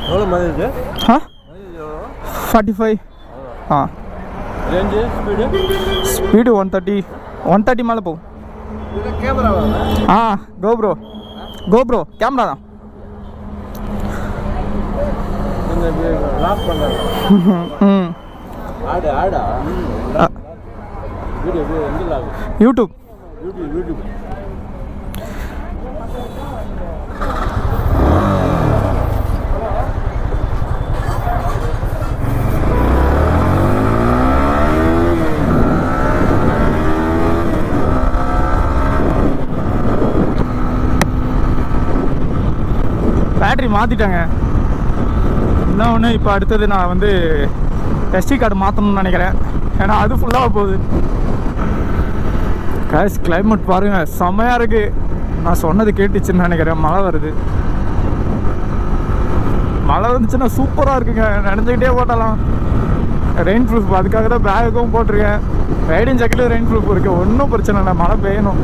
எவ்வளோ mileage? 45. Range speed 130 மேலே போகும். கேமரா கோப்ரோ கேமரா தான். லாக் பண்ணுறாங்க. ஆடா வீடியோ எங்கே லாக்? யூடியூப். பேட்ரி மாற்றிட்டாங்க. இன்னொன்று இப்போ அடுத்தது நான் வந்து எஸ்டி கார்டு மாற்றணும்னு நினைக்கிறேன். ஏன்னா அது ஃபுல்லாக போகுது. கேஷ் கிளைமேட் பாருங்கள், செம்மையாக இருக்குது. நான் சொன்னது கேட்டுச்சுன்னு நினைக்கிறேன். மழை வருது. மழை வந்துச்சுன்னா சூப்பராக இருக்குங்க. நினைஞ்சிக்கிட்டே போட்டலாம். ரெயின் ப்ரூஃப் அதுக்காக தான் பேகுக்கும் போட்டிருக்கேன். ரைடிங் ஜாக்கெட்டும் ரெயின் ப்ரூஃப் இருக்குது. ஒன்றும் பிரச்சனை இல்லை. மழை பெய்யணும்.